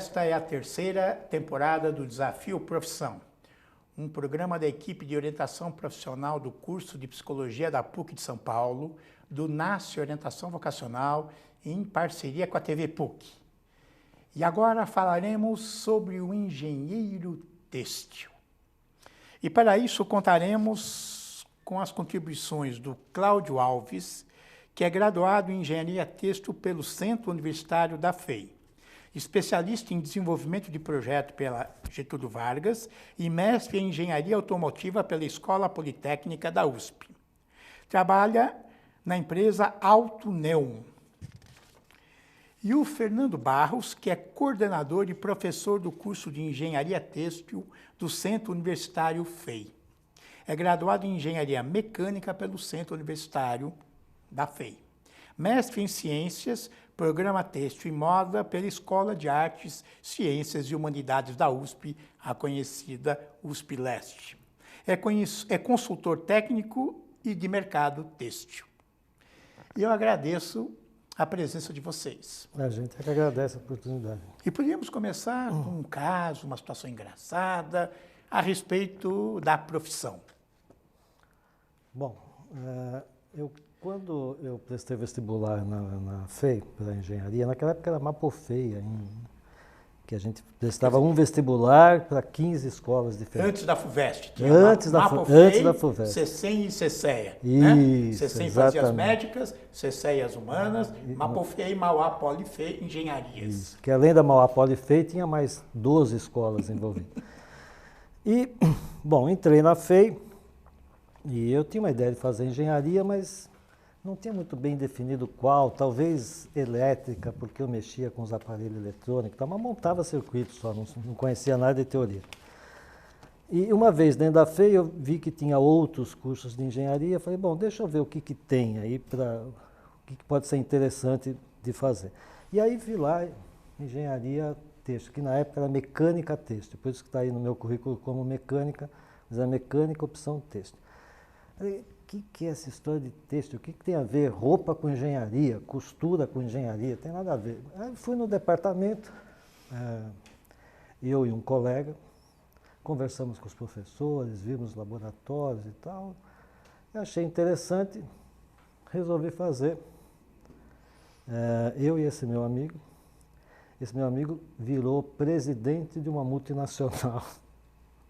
Esta é a terceira temporada do Desafio Profissão, um programa da equipe de orientação profissional do curso de Psicologia da PUC de São Paulo, do NASCE Orientação Vocacional, em parceria com a TV PUC. E agora falaremos sobre o engenheiro têxtil. E para isso contaremos com as contribuições do Cláudio Alves, que é graduado em Engenharia Têxtil pelo Centro Universitário da FEI, especialista em desenvolvimento de projeto pela Getúlio Vargas e mestre em Engenharia Automotiva pela Escola Politécnica da USP. Trabalha na empresa Autoneum. E o Fernando Barros, que é coordenador e professor do curso de Engenharia Têxtil do Centro Universitário FEI. É graduado em Engenharia Mecânica pelo Centro Universitário da FEI. Mestre em Ciências, Programa Têxtil e Moda pela Escola de Artes, Ciências e Humanidades da USP, a conhecida USP Leste. É consultor técnico e de mercado têxtil. E eu agradeço a presença de vocês. A gente é que agradece a oportunidade. E podíamos começar com um caso, uma situação engraçada, a respeito da profissão. Bom, quando eu prestei vestibular na FEI, para engenharia, naquela época era Mapofei ainda, que a gente prestava um vestibular para 15 escolas diferentes. Antes da FUVEST. Antes da FUVEST. CECEM e CECEA. Isso, né? CECEM fazia as exatamente. médicas, CECEA as humanas, Mapofei, Mauá, Polifei, engenharias. Isso, que além da Mauá Polifei, tinha mais 12 escolas envolvidas. E, bom, entrei na FEI e eu tinha uma ideia de fazer engenharia, mas não tinha muito bem definido qual, talvez elétrica, porque eu mexia com os aparelhos eletrônicos, mas montava circuitos só, não conhecia nada de teoria. E uma vez dentro da FEI eu vi que tinha outros cursos de engenharia, falei, bom, deixa eu ver o que tem aí, o que pode ser interessante de fazer. E aí vi lá engenharia têxtil, que na época era mecânica têxtil, por isso que está aí no meu currículo como mecânica, mas é mecânica opção têxtil. Falei, o que é essa história de têxtil? O que tem a ver roupa com engenharia, costura com engenharia? Tem nada a ver. Aí fui no departamento, eu e um colega, conversamos com os professores, vimos laboratórios e tal. Eu achei interessante, resolvi fazer. Eu e esse meu amigo virou presidente de uma multinacional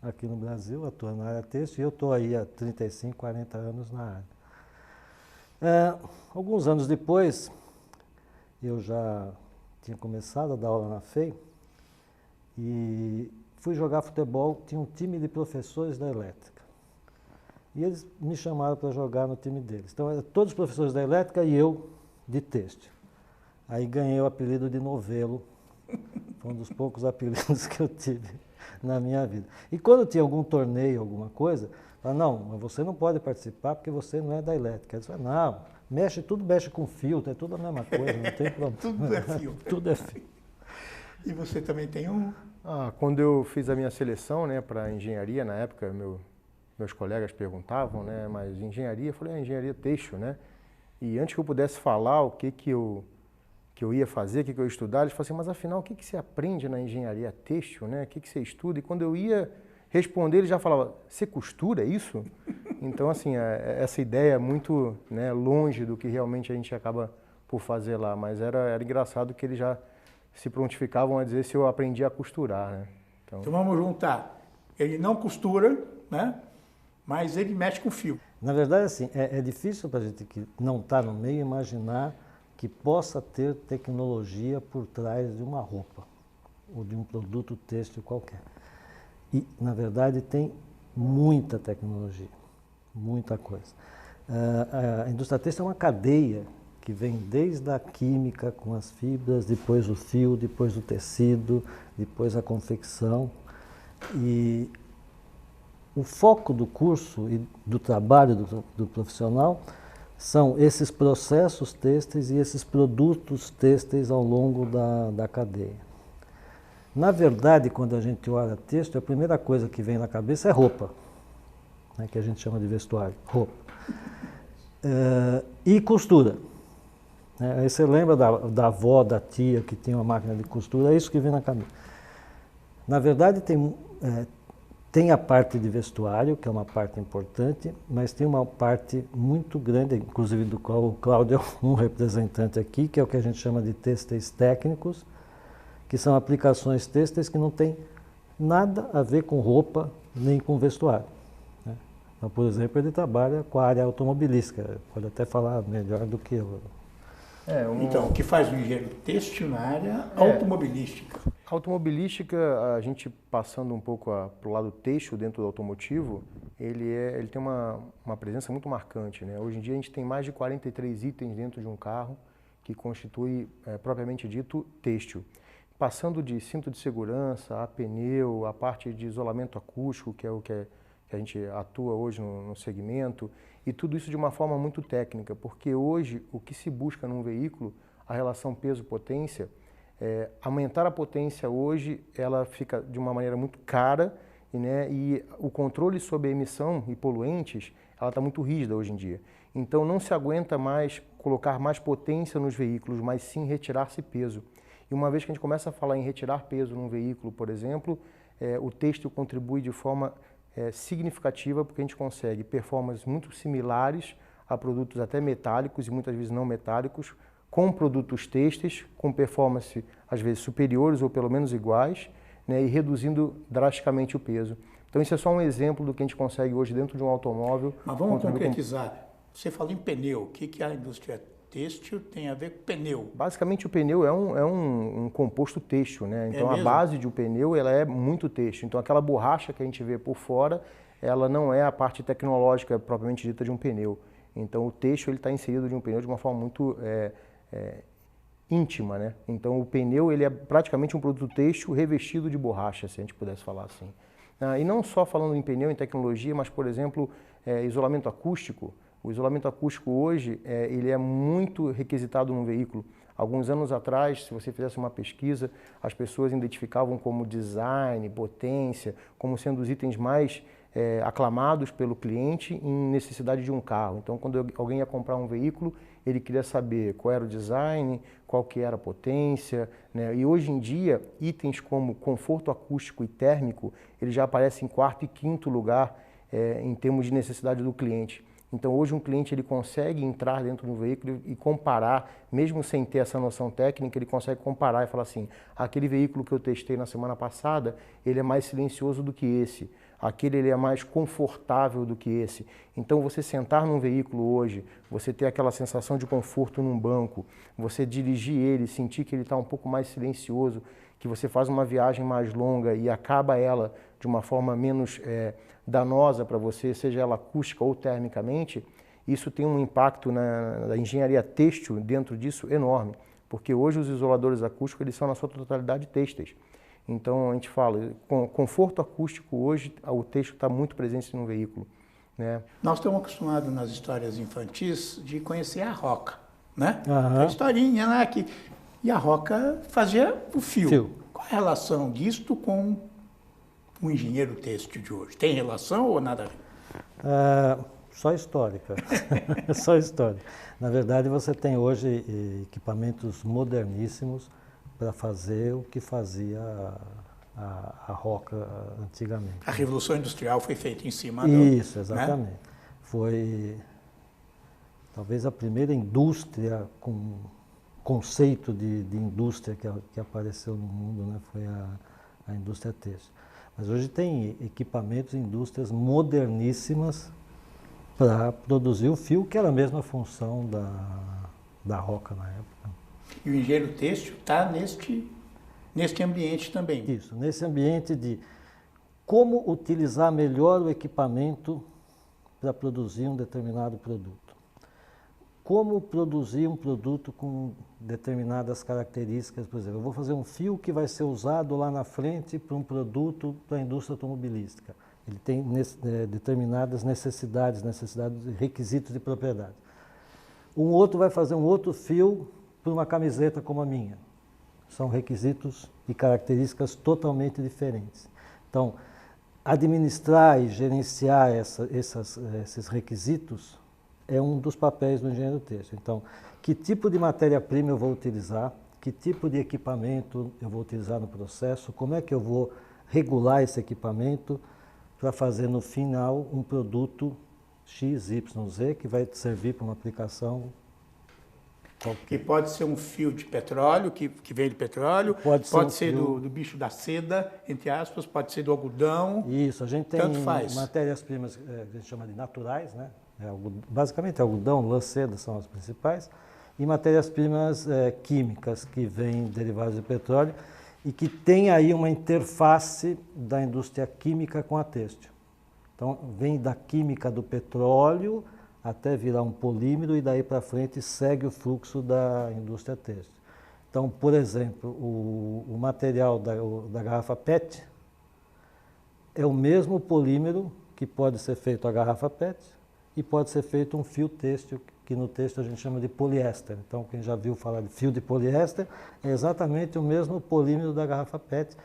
aqui no Brasil, atuando na área têxtil, e eu estou aí há 35, 40 anos na área. Alguns anos depois, eu já tinha começado a dar aula na FEI e fui jogar futebol, tinha um time de professores da elétrica. E eles me chamaram para jogar no time deles. Então, eram todos os professores da elétrica e eu de têxtil. Aí ganhei o apelido de Novelo, foi um dos poucos apelidos que eu tive na minha vida. E quando tinha algum torneio, alguma coisa, falava, não, mas você não pode participar porque você não é da elétrica. Eles falavam, não, tudo mexe com fio, é tudo a mesma coisa, não tem problema. Tudo é fio. Tudo é fio. E você também tem um? Quando eu fiz a minha seleção, né, para engenharia, na época, meus colegas perguntavam, né, mas engenharia, eu falei, engenharia têxtil, né? E antes que eu pudesse falar o que eu ia fazer, o que eu ia estudar, eles falaram assim, mas afinal, o que você aprende na engenharia têxtil, né? O que você estuda? E quando eu ia responder, ele já falava, você costura, é isso? Então, assim, essa ideia é muito, né, longe do que realmente a gente acaba por fazer lá, mas era engraçado que eles já se prontificavam a dizer se eu aprendi a costurar, né? Então vamos juntar. Ele não costura, né? Mas ele mexe com fio. Na verdade, assim, é difícil para a gente que não está no meio imaginar que possa ter tecnologia por trás de uma roupa ou de um produto têxtil qualquer. E, na verdade, tem muita tecnologia, muita coisa. A indústria têxtil é uma cadeia que vem desde a química com as fibras, depois o fio, depois o tecido, depois a confecção. E o foco do curso e do trabalho do profissional são esses processos têxteis e esses produtos têxteis ao longo da cadeia. Na verdade, quando a gente olha têxtil, a primeira coisa que vem na cabeça é roupa, né, que a gente chama de vestuário, roupa. E costura. Aí você lembra da avó, da tia que tinha uma máquina de costura, é isso que vem na cabeça. Na verdade, tem a parte de vestuário, que é uma parte importante, mas tem uma parte muito grande, inclusive do qual o Cláudio é um representante aqui, que é o que a gente chama de têxteis técnicos, que são aplicações têxteis que não tem nada a ver com roupa nem com vestuário. Né? Então, por exemplo, ele trabalha com a área automobilística, pode até falar melhor do que eu. Então, o que faz o engenheiro têxtil na área automobilística? Automobilística, a gente passando um pouco para o lado têxtil dentro do automotivo, ele tem uma presença muito marcante, né? Hoje em dia a gente tem mais de 43 itens dentro de um carro que constitui, propriamente dito, têxtil. Passando de cinto de segurança, a pneu, a parte de isolamento acústico, que é o que a gente atua hoje no segmento, e tudo isso de uma forma muito técnica, porque hoje o que se busca num veículo, a relação peso-potência, aumentar a potência hoje, ela fica de uma maneira muito cara, né, e o controle sobre a emissão e poluentes, ela está muito rígida hoje em dia. Então não se aguenta mais colocar mais potência nos veículos, mas sim retirar-se peso. E uma vez que a gente começa a falar em retirar peso num veículo, por exemplo, o têxtil contribui de forma significativa, porque a gente consegue performances muito similares a produtos até metálicos e muitas vezes não metálicos, com produtos têxteis, com performance às vezes superiores ou pelo menos iguais, né, e reduzindo drasticamente o peso. Então isso é só um exemplo do que a gente consegue hoje dentro de um automóvel. Mas vamos concretizar. Você falou em pneu. O que a indústria têxtil tem a ver com pneu? Basicamente o pneu é um composto têxtil, né? Então a base de um pneu ela é muito têxtil. Então aquela borracha que a gente vê por fora, ela não é a parte tecnológica propriamente dita de um pneu. Então o têxtil está inserido de um pneu de uma forma muito íntima, né? Então o pneu ele é praticamente um produto têxtil revestido de borracha, se a gente pudesse falar assim. E não só falando em pneu, em tecnologia, mas por exemplo, isolamento acústico. O isolamento acústico hoje, ele é muito requisitado no veículo. Alguns anos atrás, se você fizesse uma pesquisa, as pessoas identificavam como design, potência, como sendo os itens mais aclamados pelo cliente em necessidade de um carro. Então, quando alguém ia comprar um veículo, ele queria saber qual era o design, qual que era a potência, né? E hoje em dia, itens como conforto acústico e térmico, ele já aparece em quarto e quinto lugar em termos de necessidade do cliente. Então hoje um cliente ele consegue entrar dentro do veículo e comparar, mesmo sem ter essa noção técnica, ele consegue comparar e falar assim, aquele veículo que eu testei na semana passada, ele é mais silencioso do que esse, aquele ele é mais confortável do que esse. Então você sentar num veículo hoje, você ter aquela sensação de conforto num banco, você dirigir ele, sentir que ele está um pouco mais silencioso, que você faz uma viagem mais longa e acaba ela de uma forma menos danosa para você, seja ela acústica ou termicamente, isso tem um impacto na engenharia têxtil dentro disso enorme, porque hoje os isoladores acústicos eles são na sua totalidade têxteis. Então a gente fala, com conforto acústico hoje, o têxtil está muito presente no veículo. Né? Nós estamos acostumados nas histórias infantis de conhecer a roca, né? Aham. A historinha lá que... E a roca fazia o fio. Qual a relação disto com o engenheiro têxtil de hoje? Tem relação ou nada a ver? Só histórica. Só histórica. Na verdade, você tem hoje equipamentos moderníssimos para fazer o que fazia a roca antigamente. A Revolução Industrial foi feita em cima Isso, exatamente. Né? Foi talvez a primeira indústria com conceito de indústria que apareceu no mundo, né? Foi a indústria têxtil. Mas hoje tem equipamentos, indústrias moderníssimas para produzir o fio, que era a mesma função da roca na época. E o engenheiro têxtil está neste ambiente também. Isso, nesse ambiente de como utilizar melhor o equipamento para produzir um determinado produto. Como produzir um produto com determinadas características, por exemplo, eu vou fazer um fio que vai ser usado lá na frente para um produto para a indústria automobilística. Ele tem determinadas necessidades e requisitos de propriedade. Um outro vai fazer um outro fio para uma camiseta como a minha. São requisitos e características totalmente diferentes. Então, administrar e gerenciar esses requisitos é um dos papéis do engenheiro têxtil. Então, que tipo de matéria-prima eu vou utilizar, que tipo de equipamento eu vou utilizar no processo, como é que eu vou regular esse equipamento para fazer no final um produto XYZ que vai servir para uma aplicação qualquer. Que pode ser um fio de petróleo, que vem de petróleo, Pode ser um fio- do bicho da seda, entre aspas, pode ser do algodão. Isso, a gente tem Tanto faz. matérias-primas que a gente chama de naturais, né? Basicamente algodão, lã, seda são as principais, e matérias-primas químicas que vêm derivadas de petróleo e que tem aí uma interface da indústria química com a têxtil. Então, vem da química do petróleo até virar um polímero e daí para frente segue o fluxo da indústria têxtil. Então, por exemplo, o material da garrafa PET é o mesmo polímero que pode ser feito a garrafa PET e pode ser feito um fio têxtil, que no têxtil a gente chama de poliéster. Então, quem já viu falar de fio de poliéster, é exatamente o mesmo polímero da garrafa PET,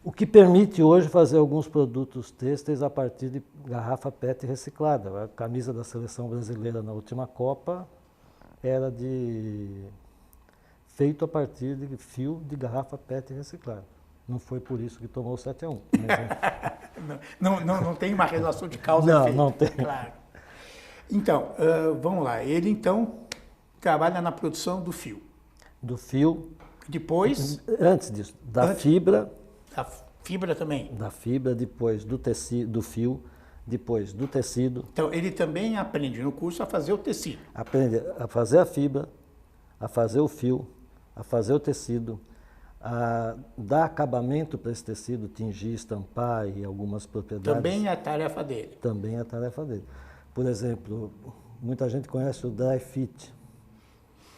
o que permite hoje fazer alguns produtos têxteis a partir de garrafa PET reciclada. A camisa da seleção brasileira na última Copa era feito a partir de fio de garrafa PET reciclada. Não foi por isso que tomou 7-1. Não tem uma relação de causa e Não, efeito. não tem. Claro. Então, vamos lá. Ele, então, trabalha na produção do fio. Do fio. Depois, Antes disso, da fibra. a fibra também. Da fibra, depois do tecido, do fio, depois do tecido. Então, ele também aprende no curso a fazer o tecido. Aprende a fazer a fibra, a fazer o fio, a fazer o tecido, a dar acabamento para esse tecido, tingir, estampar e algumas propriedades. Também é a tarefa dele. Também é a tarefa dele. Por exemplo, muita gente conhece o dry fit,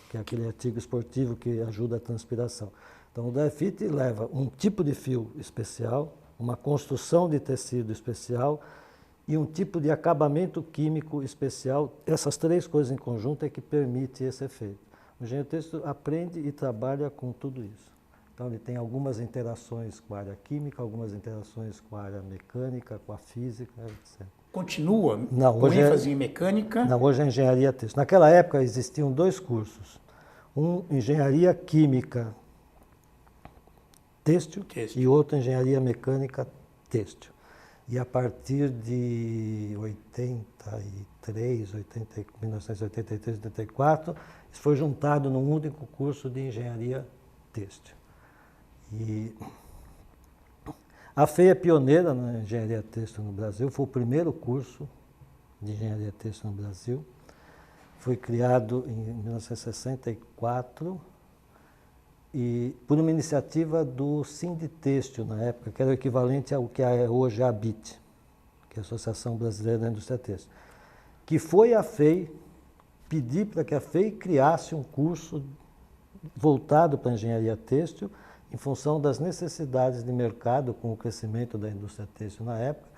que é aquele artigo esportivo que ajuda a transpiração. Então, o dry fit leva um tipo de fio especial, uma construção de tecido especial e um tipo de acabamento químico especial. Essas três coisas em conjunto é que permite esse efeito. O engenheiro têxtil aprende e trabalha com tudo isso. Então, ele tem algumas interações com a área química, algumas interações com a área mecânica, com a física, etc. Continua Não, com hoje ênfase em mecânica. Não, hoje é engenharia têxtil. Naquela época existiam dois cursos. Um, engenharia química têxtil. E outro, engenharia mecânica têxtil. E a partir de 1983, 84, isso foi juntado num único curso de engenharia têxtil. E a FEI é pioneira na engenharia têxtil no Brasil, foi o primeiro curso de engenharia têxtil no Brasil. Foi criado em 1964 e por uma iniciativa do Sinditêxtil na época, que era o equivalente ao que é hoje a ABIT, que é a Associação Brasileira da Indústria Têxtil, que foi a FEI pedir para que a FEI criasse um curso voltado para a engenharia têxtil em função das necessidades de mercado com o crescimento da indústria têxtil na época.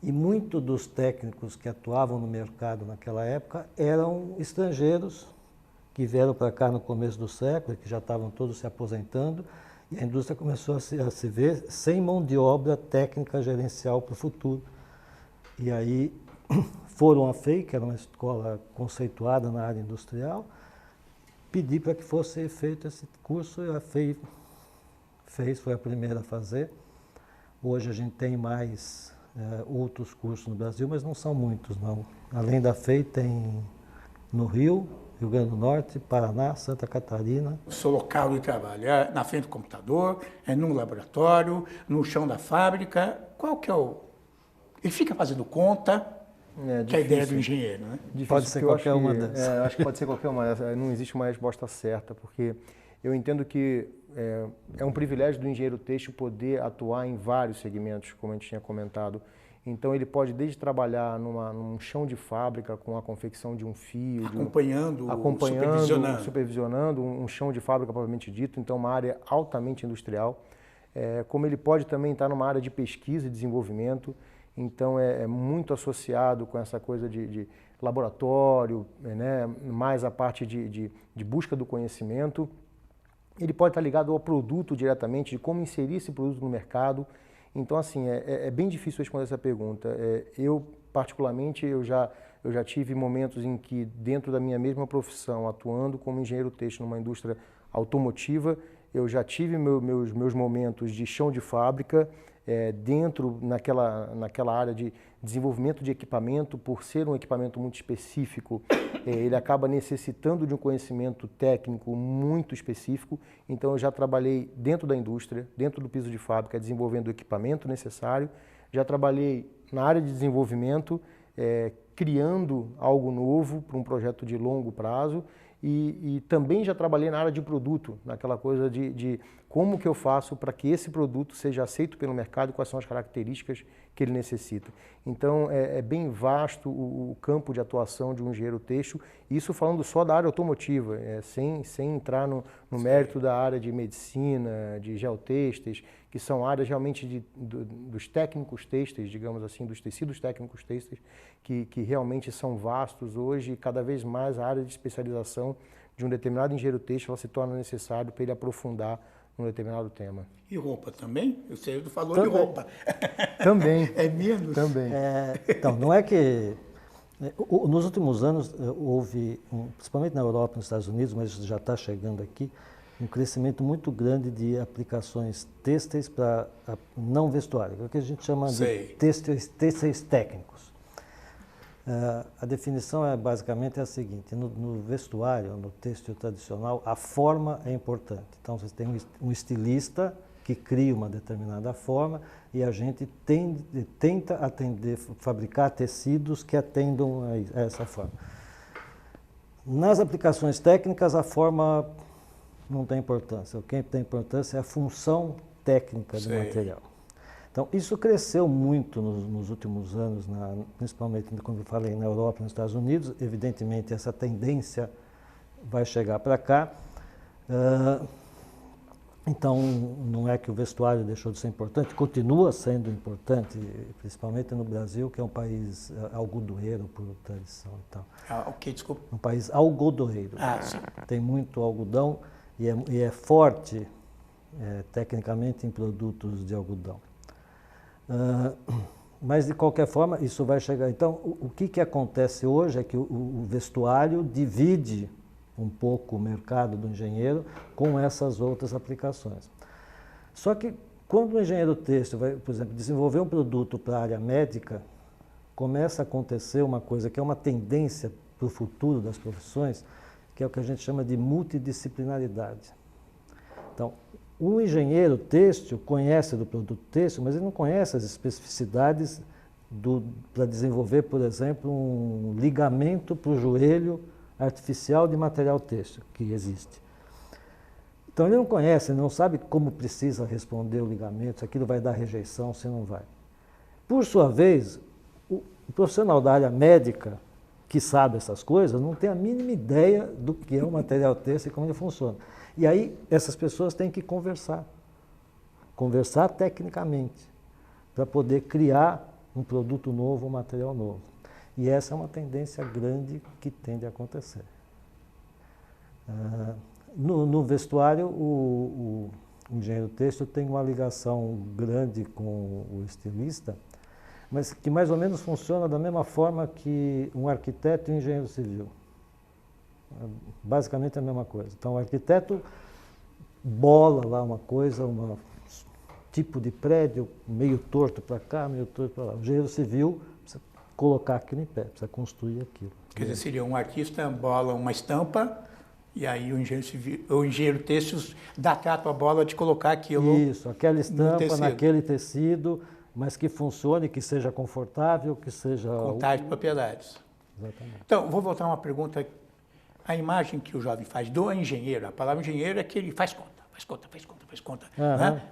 E muitos dos técnicos que atuavam no mercado naquela época eram estrangeiros que vieram para cá no começo do século, que já estavam todos se aposentando, e a indústria começou a se ver sem mão de obra técnica gerencial para o futuro. E aí foram à FEI, que era uma escola conceituada na área industrial, pedir para que fosse feito esse curso, e a FEI fez, foi a primeira a fazer. Hoje a gente tem mais outros cursos no Brasil, mas não são muitos, não. Além da FEI, tem no Rio Grande do Norte, Paraná, Santa Catarina. O seu local de trabalho é na frente do computador, é num laboratório, no chão da fábrica? Qual que é o... Ele fica fazendo conta, que é a ideia do engenheiro, né? Difícil, pode ser qualquer uma dessas. Acho que pode ser qualquer uma dessas. Não existe uma resposta certa, porque eu entendo que é um privilégio do engenheiro têxtil poder atuar em vários segmentos, como a gente tinha comentado. Então, ele pode desde trabalhar num chão de fábrica com a confecção de um fio, acompanhando, supervisionando um chão de fábrica propriamente dito, então uma área altamente industrial. Como ele pode também estar numa área de pesquisa e desenvolvimento, então é muito associado com essa coisa de laboratório, né? Mais a parte de busca do conhecimento. Ele pode estar ligado ao produto diretamente, de como inserir esse produto no mercado. Então, assim, é bem difícil responder essa pergunta. Eu, particularmente, eu já tive momentos em que, dentro da minha mesma profissão, atuando como engenheiro têxtil numa indústria automotiva, eu já tive meus momentos de chão de fábrica, naquela área de desenvolvimento de equipamento. Por ser um equipamento muito específico, ele acaba necessitando de um conhecimento técnico muito específico. Então eu já trabalhei dentro da indústria, dentro do piso de fábrica, desenvolvendo o equipamento necessário. Já trabalhei na área de desenvolvimento, criando algo novo para um projeto de longo prazo. E também já trabalhei na área de produto, naquela coisa de como que eu faço para que esse produto seja aceito pelo mercado e quais são as características que ele necessita. Então, é bem vasto o campo de atuação de um engenheiro têxtil, isso falando só da área automotiva, sem entrar no mérito da área de medicina, de geotêxteis, que são áreas realmente dos técnicos têxteis, digamos assim, dos tecidos técnicos têxteis, que realmente são vastos hoje, e cada vez mais a área de especialização de um determinado engenheiro têxtil ela se torna necessário para ele aprofundar num determinado tema. E roupa também? Você falou Também. de roupa. Também. É menos? Também. Então, não é que... Nos últimos anos houve, principalmente na Europa e nos Estados Unidos, mas já está chegando aqui, um crescimento muito grande de aplicações têxteis para não vestuário, o que a gente chama de têxteis técnicos. A definição basicamente a seguinte: no vestuário, no têxtil tradicional, a forma é importante. Então você tem um estilista que cria uma determinada forma e a gente tenta fabricar tecidos que atendam a essa forma. Nas aplicações técnicas, a forma não tem importância. O que tem importância é a função técnica do material. Então, isso cresceu muito nos últimos anos, principalmente, como eu falei, na Europa e nos Estados Unidos. Evidentemente, essa tendência vai chegar para cá. Então, não é que o vestuário deixou de ser importante, continua sendo importante, principalmente no Brasil, que é um país algodoeiro por tradição e tal. O que, desculpa? Um país algodoeiro. Sim. Tem muito algodão e é forte, tecnicamente, em produtos de algodão. Mas, de qualquer forma, isso vai chegar. Então, o que acontece hoje é que o vestuário divide um pouco o mercado do engenheiro com essas outras aplicações. Só que, quando o engenheiro têxtil vai, por exemplo, desenvolver um produto para a área médica, começa a acontecer uma coisa que é uma tendência para o futuro das profissões, que é o que a gente chama de multidisciplinaridade. Então, o engenheiro têxtil conhece do produto têxtil, mas ele não conhece as especificidades para desenvolver, por exemplo, um ligamento para o joelho artificial de material têxtil que existe. Então ele não conhece, ele não sabe como precisa responder o ligamento, se aquilo vai dar rejeição, se não vai. Por sua vez, o profissional da área médica que sabe essas coisas não tem a mínima ideia do que é o material têxtil e como ele funciona. E aí essas pessoas têm que conversar tecnicamente, para poder criar um produto novo, um material novo. E essa é uma tendência grande que tende a acontecer. No vestuário, o engenheiro têxtil tem uma ligação grande com o estilista, mas que mais ou menos funciona da mesma forma que um arquiteto e um engenheiro civil. Basicamente a mesma coisa. Então o arquiteto bola lá uma coisa, um tipo de prédio meio torto para cá, meio torto para lá. O engenheiro civil precisa colocar aquilo em pé, precisa construir aquilo. Quer dizer, seria um artista bola uma estampa e aí o engenheiro têxtil dá trato à bola de colocar aquilo. Isso, aquela estampa naquele tecido, mas que funcione, que seja confortável, que seja... Com tais propriedades. Exatamente. Então, vou voltar a uma pergunta. A imagem que o jovem faz do engenheiro, a palavra engenheiro é que ele faz conta. Né?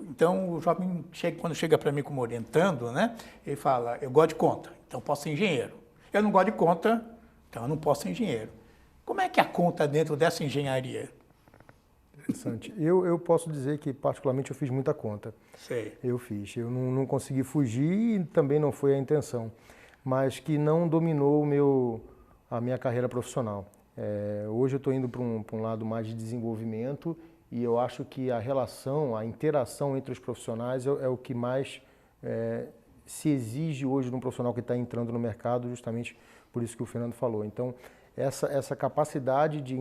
Então, o jovem, quando chega para mim como orientando, né, ele fala, eu gosto de conta, então posso ser engenheiro. Eu não gosto de conta, então eu não posso ser engenheiro. Como é que é a conta dentro dessa engenharia? Interessante. Eu posso dizer que, particularmente, eu fiz muita conta. Sei. Eu fiz. Eu não consegui fugir e também não foi a intenção. Mas que não dominou a minha carreira profissional. Hoje eu estou indo para um lado mais de desenvolvimento e eu acho que a relação, a interação entre os profissionais é o que mais se exige hoje num profissional que está entrando no mercado, justamente por isso que o Fernando falou. Então, essa capacidade de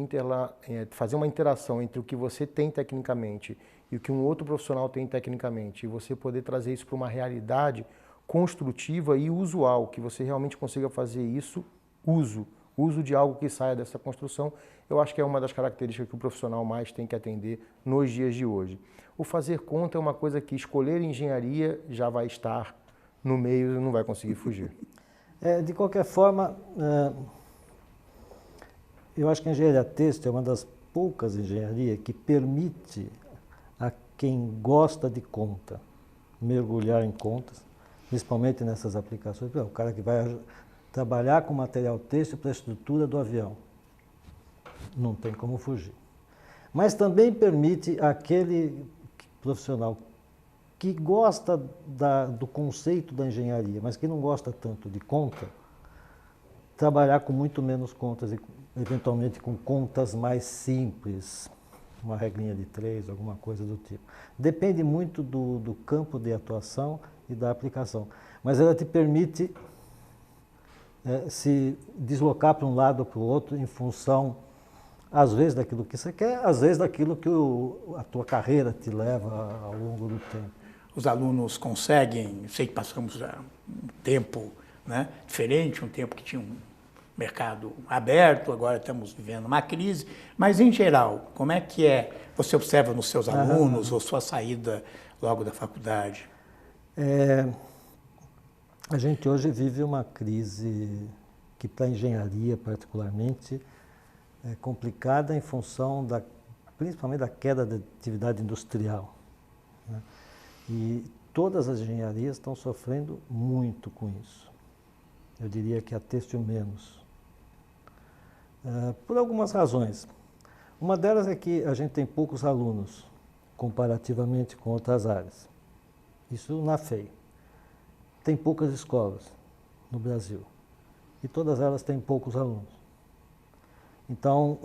fazer uma interação entre o que você tem tecnicamente e o que um outro profissional tem tecnicamente, e você poder trazer isso para uma realidade construtiva e usual, que você realmente consiga fazer isso, uso de algo que saia dessa construção, eu acho que é uma das características que o profissional mais tem que atender nos dias de hoje. O fazer conta é uma coisa que escolher engenharia já vai estar no meio e não vai conseguir fugir. De qualquer forma, eu acho que a engenharia têxtil é uma das poucas engenharias que permite a quem gosta de conta mergulhar em contas, principalmente nessas aplicações. O cara que vai trabalhar com material têxtil para a estrutura do avião, não tem como fugir. Mas também permite aquele profissional que gosta do conceito da engenharia, mas que não gosta tanto de conta, trabalhar com muito menos contas e eventualmente com contas mais simples, uma regrinha de 3, alguma coisa do tipo. Depende muito do campo de atuação e da aplicação, mas ela te permite se deslocar para um lado ou para o outro em função, às vezes, daquilo que você quer, às vezes daquilo que a tua carreira te leva ao longo do tempo. Os alunos conseguem, eu sei que passamos já um tempo, né, diferente, um tempo que tinha um mercado aberto, agora estamos vivendo uma crise, mas em geral, como é que você observa nos seus alunos ou sua saída logo da faculdade? A gente hoje vive uma crise que para a engenharia particularmente é complicada em função principalmente da queda da atividade industrial, né? E todas as engenharias estão sofrendo muito com isso. Eu diria que a têxtil menos. Por algumas razões. Uma delas é que a gente tem poucos alunos comparativamente com outras áreas. Isso na FEI. Tem poucas escolas no Brasil e todas elas têm poucos alunos. Então,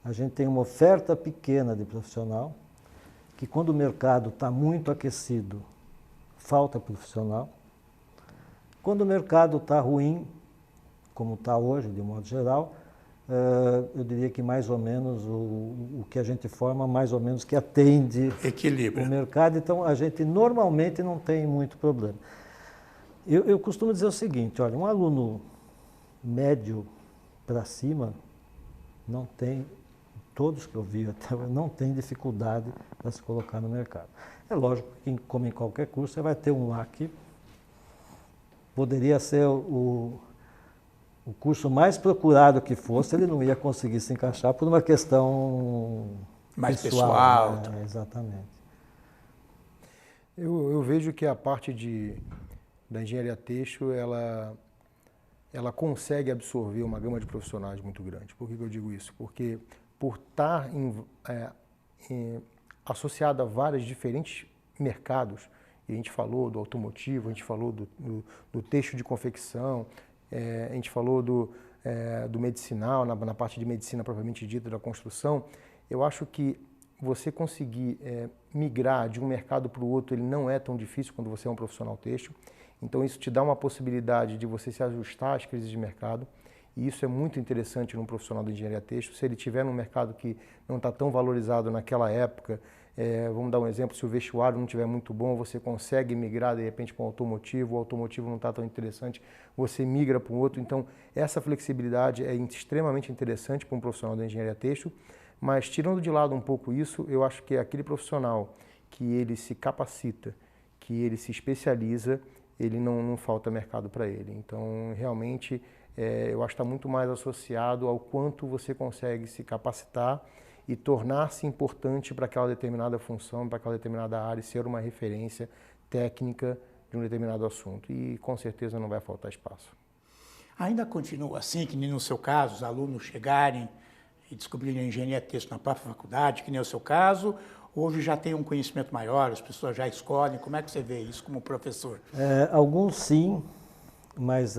a gente tem uma oferta pequena de profissional, que quando o mercado está muito aquecido, falta profissional. Quando o mercado está ruim, como está hoje, de modo geral, eu diria que mais ou menos o que a gente forma, mais ou menos que atende Equilíbrio. o mercado. Então, a gente normalmente não tem muito problema. Eu costumo dizer o seguinte, olha, um aluno médio para cima não tem, todos que eu vi até agora, não tem dificuldade para se colocar no mercado. É lógico que, como em qualquer curso, você vai ter um lá que poderia ser o curso mais procurado que fosse, ele não ia conseguir se encaixar por uma questão mais pessoal. Né? Exatamente. Eu vejo que a parte da engenharia têxtil, ela consegue absorver uma gama de profissionais muito grande. Por que eu digo isso? Porque por estar associado a vários diferentes mercados, e a gente falou do automotivo, a gente falou do têxtil de confecção, a gente falou do medicinal, na parte de medicina propriamente dita, da construção, eu acho que você conseguir migrar de um mercado para o outro, ele não é tão difícil quando você é um profissional têxtil. Então isso te dá uma possibilidade de você se ajustar às crises de mercado, e isso é muito interessante num profissional de engenharia têxtil. Se ele estiver num mercado que não está tão valorizado naquela época, vamos dar um exemplo, se o vestuário não estiver muito bom, você consegue migrar de repente para o automotivo não está tão interessante, você migra para um outro. Então essa flexibilidade é extremamente interessante para um profissional da engenharia têxtil, mas tirando de lado um pouco isso, eu acho que aquele profissional que ele se capacita, que ele se especializa, ele não falta mercado para ele. Então, realmente, eu acho que está muito mais associado ao quanto você consegue se capacitar e tornar-se importante para aquela determinada função, para aquela determinada área, e ser uma referência técnica de um determinado assunto. E, com certeza, não vai faltar espaço. Ainda continua assim, que nem no seu caso, os alunos chegarem e descobrirem a engenharia têxtil na própria faculdade, que nem o seu caso, hoje já tem um conhecimento maior, as pessoas já escolhem. Como é que você vê isso como professor? Alguns sim, mas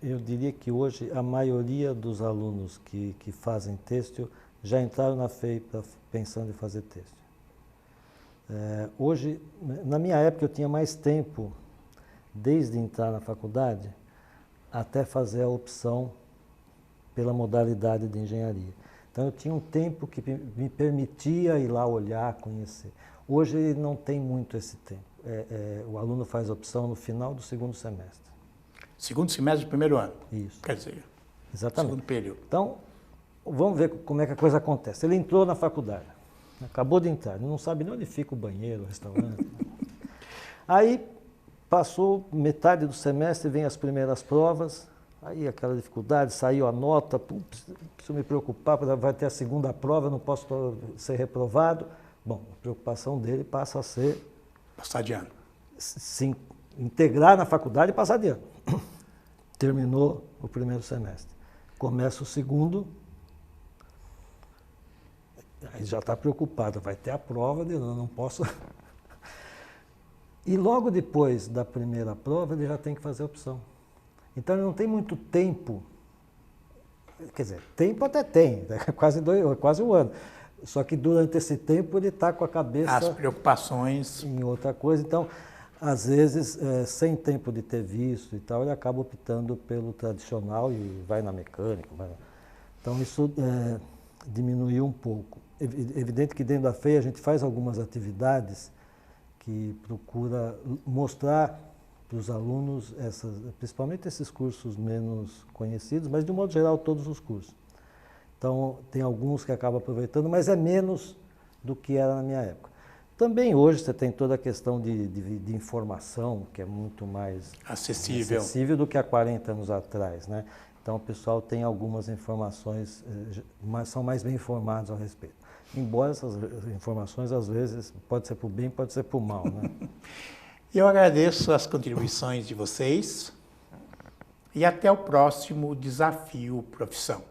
eu diria que hoje a maioria dos alunos que fazem têxtil já entraram na FEI pensando em fazer têxtil. Hoje, na minha época, eu tinha mais tempo, desde entrar na faculdade, até fazer a opção pela modalidade de engenharia. Então, eu tinha um tempo que me permitia ir lá olhar, conhecer. Hoje, não tem muito esse tempo. O aluno faz a opção no final do segundo semestre. Segundo semestre do primeiro ano? Isso. Quer dizer, exatamente. Segundo período. Então, vamos ver como é que a coisa acontece. Ele entrou na faculdade, acabou de entrar, ele não sabe nem onde fica o banheiro, o restaurante. Aí, passou metade do semestre, vem as primeiras provas, aí aquela dificuldade, saiu a nota, preciso me preocupar, vai ter a segunda prova, não posso ser reprovado. Bom, a preocupação dele passa a ser... Passar de ano. Se integrar na faculdade e passar de ano. Terminou o primeiro semestre. Começa o segundo, aí já está preocupado, vai ter a prova, não posso... E logo depois da primeira prova, ele já tem que fazer a opção. Então, ele não tem muito tempo, quer dizer, tempo até tem, quase um ano. Só que durante esse tempo, ele está com a cabeça... As preocupações... Em outra coisa. Então, às vezes, sem tempo de ter visto e tal, ele acaba optando pelo tradicional e vai na mecânica. Então, isso diminuiu um pouco. Evidente que dentro da FEI a gente faz algumas atividades que procura mostrar para os alunos, principalmente esses cursos menos conhecidos, mas de um modo geral todos os cursos. Então tem alguns que acabam aproveitando, mas é menos do que era na minha época. Também hoje você tem toda a questão de informação, que é muito mais acessível do que há 40 anos atrás, né? Então o pessoal tem algumas informações, são mais bem informados a respeito. Embora essas informações, às vezes, pode ser para o bem, pode ser para o mal, né? Eu agradeço as contribuições de vocês e até o próximo Desafio Profissão.